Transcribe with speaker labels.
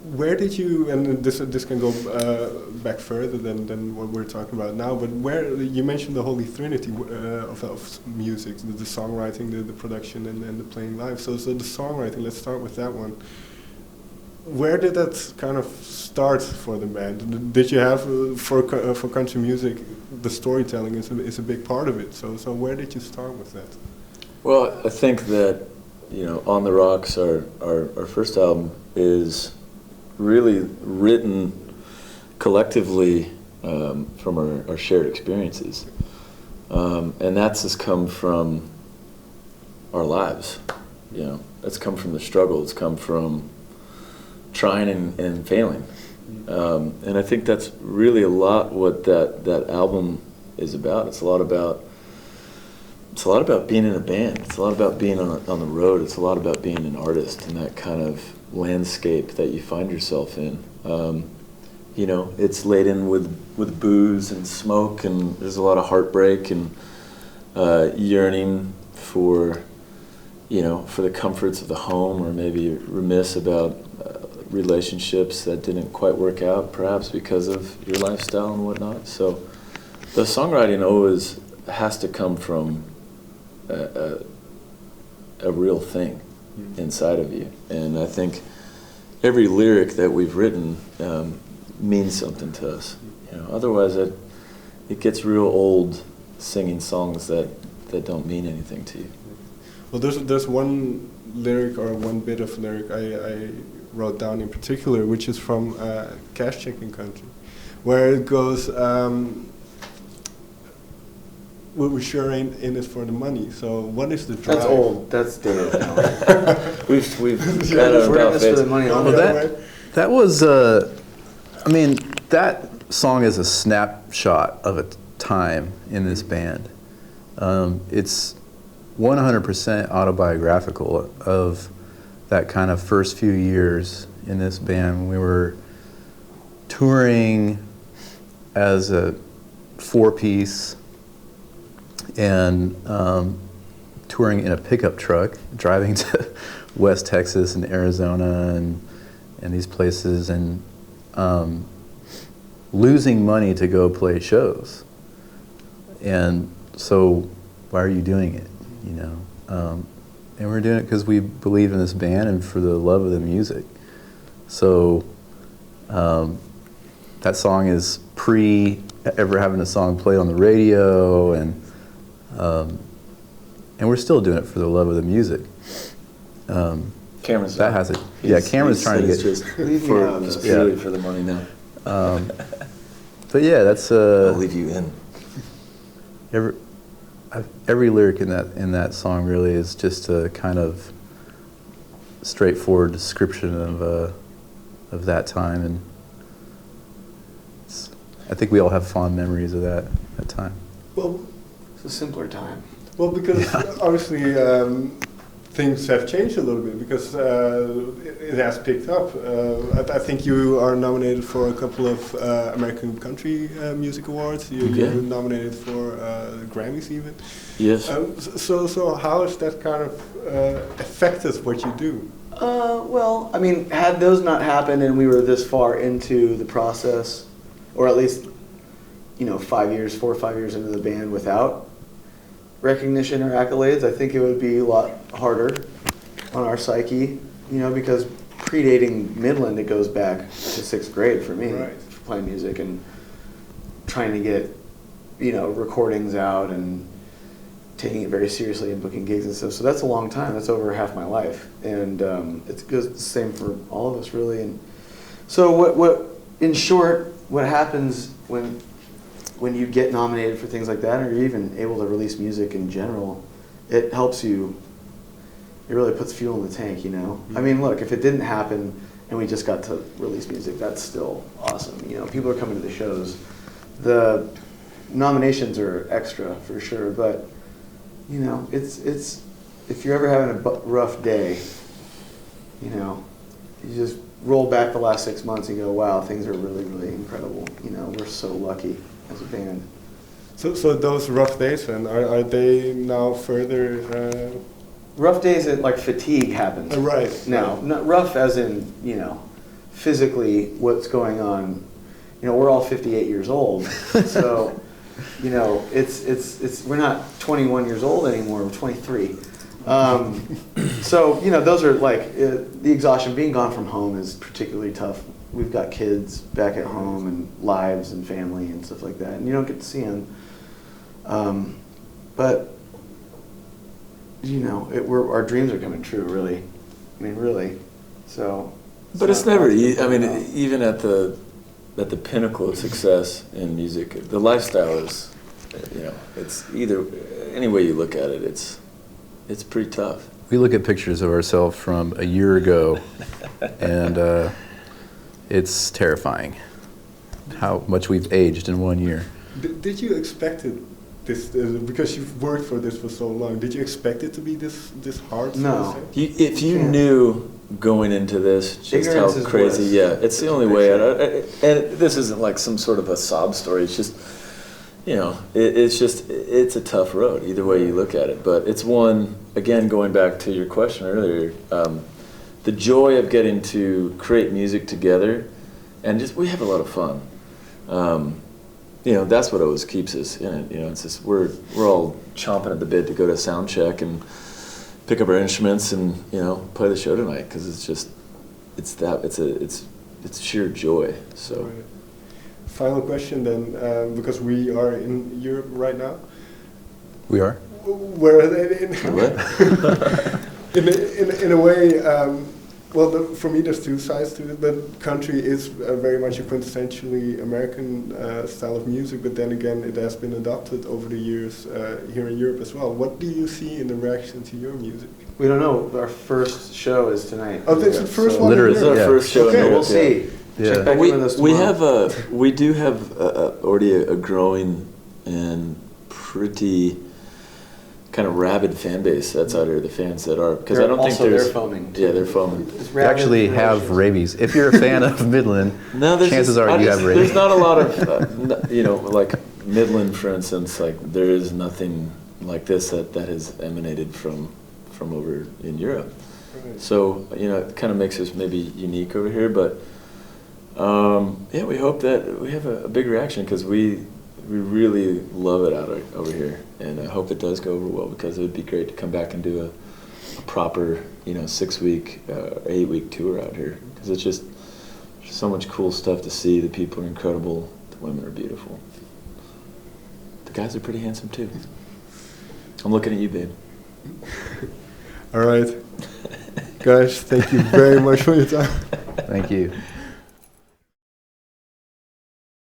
Speaker 1: where did you, and this can go back further than what we're talking about now, but where, you mentioned the Holy Trinity of music, the songwriting, the production, and the playing live. So the songwriting, let's start with that one. Where did that kind of start for the band? Did you have, for country music, the storytelling is a big part of it, so where did you start with that?
Speaker 2: Well, I think that, On the Rocks, our first album, is really written collectively from our shared experiences. And that's just come from our lives. It's come from the struggle, it's come from trying and failing. And I think that's really a lot what that album is about. It's a lot about being in a band. It's a lot about being on the road. It's a lot about being an artist and that kind of landscape that you find yourself in. It's laden with booze and smoke, and there's a lot of heartbreak and yearning for the comforts of the home, or maybe remiss about relationships that didn't quite work out, perhaps because of your lifestyle and whatnot. So the songwriting always has to come from a real thing inside of you. And I think every lyric that we've written means something to us. Otherwise it gets real old singing songs that don't mean anything to you.
Speaker 1: Well, there's one lyric, or one bit of lyric I wrote down in particular, which is from Cashin Country, where it goes, we sure ain't in it for the money. So what is the drive?
Speaker 3: That's old. That's dated now.
Speaker 2: we've got it about
Speaker 3: for the money.
Speaker 4: That was, that song is a snapshot of a time in this band. It's 100% autobiographical of that kind of first few years in this band. We were touring as a four-piece and touring in a pickup truck, driving to West Texas and Arizona and these places, and losing money to go play shows. And so, why are you doing it? And we're doing it because we believe in this band and for the love of the music. So that song is pre ever having a song played on the radio, and we're still doing it for the love of the music.
Speaker 2: Cameron's
Speaker 4: that has it. Yeah, Cameron's trying to get
Speaker 2: just purely for the money now.
Speaker 4: But yeah, that's
Speaker 2: I'll leave you in.
Speaker 4: Every lyric in that song really is just a kind of straightforward description of that time, and I think we all have fond memories of that time.
Speaker 1: Well,
Speaker 3: it's a simpler time.
Speaker 1: Well, because obviously things have changed a little bit, because it has picked up. I think you are nominated for a couple of American Country Music Awards. You're nominated for Grammys even.
Speaker 2: Yes.
Speaker 1: So how has that kind of affected what you do?
Speaker 3: Well, had those not happened and we were this far into the process, or at least 4 or 5 years into the band without recognition or accolades, I think it would be a lot harder on our psyche, because predating Midland, it goes back to 6th grade for me,
Speaker 1: right,
Speaker 3: for playing music and trying to get, recordings out and taking it very seriously and booking gigs and stuff. So that's a long time. That's over half my life. And it goes the same for all of us, really. And so what in short, what happens when you get nominated for things like that, or you're even able to release music in general, it helps you, it really puts fuel in the tank, Mm-hmm. Look, if it didn't happen and we just got to release music, that's still awesome. People are coming to the shows. The nominations are extra for sure, but it's if you're ever having a rough day, you just roll back the last 6 months and go, wow, things are really, really incredible. We're so lucky as a band.
Speaker 1: So those rough days, then, are they now further?
Speaker 3: Rough days, like fatigue happens.
Speaker 1: Right.
Speaker 3: No, not rough as in, physically what's going on. You know, we're all 58 years old, so you know, it's we're not 21 years old anymore. We're 23. So you know, those are like the exhaustion. Being gone from home is particularly tough. We've got kids back at home and lives and family and stuff like that, and you don't get to see them. But you know, our dreams are coming true. Really, I mean, really. So.
Speaker 2: But it's never easy. I mean, even at the pinnacle of success in music, the lifestyle is, you know, it's either any way you look at it, it's pretty tough.
Speaker 4: We look at pictures of ourselves from a year ago, and it's terrifying how much we've aged in 1 year.
Speaker 1: Did you expect it? This because you've worked for this for so long. Did you expect it to be this hard?
Speaker 3: No.
Speaker 2: If you knew going into this just
Speaker 3: Ignorance
Speaker 2: how
Speaker 3: is
Speaker 2: crazy,
Speaker 3: bliss.
Speaker 2: yeah, it's the only way. And this isn't like some sort of a sob story. It's just, you know, it's a tough road either way you look at it. But it's one, again, going back to your question earlier, the joy of getting to create music together, and just we have a lot of fun. You know, that's what always keeps us in it. You know, it's just we're all chomping at the bit to go to sound check and pick up our instruments and, you know, play the show tonight, because it's sheer joy. So.
Speaker 1: Right. Final question then, because we are in Europe right now.
Speaker 4: We are?
Speaker 1: Where are they? In a way, well, for me there's two sides to it, but country is very much a quintessentially American style of music, but then again it has been adopted over the years here in Europe as well. What do you see in the reaction to your music?
Speaker 3: We don't know. Our first show is tonight.
Speaker 1: Oh, this is the first one?
Speaker 4: Literally,
Speaker 2: This is our first show.
Speaker 1: Okay.
Speaker 2: in
Speaker 3: We'll
Speaker 2: Europe,
Speaker 3: see.
Speaker 4: Yeah.
Speaker 3: Check back in with us tomorrow.
Speaker 2: we do have already a growing and pretty kind of rabid fan base that's out here. The fans that are, because I don't think there's.
Speaker 3: They're foaming.
Speaker 2: Yeah, they're foaming.
Speaker 4: You actually have rabies. If you're a fan of Midland, chances are you have rabies.
Speaker 2: There's not a lot of, you know, like Midland, for instance. Like there is nothing like this that has emanated from over in Europe.
Speaker 1: Right.
Speaker 2: So, you know, it kind of makes us maybe unique over here, but yeah, we hope that we have a big reaction, because we really love it over here, and I hope it does go over well, because it would be great to come back and do a proper, you know, 6-week, 8-week tour out here, because it's just so much cool stuff to see. The people are incredible, the women are beautiful, the guys are pretty handsome too. I'm looking at you, babe.
Speaker 1: All right. Guys, thank you very much for your time.
Speaker 4: Thank you.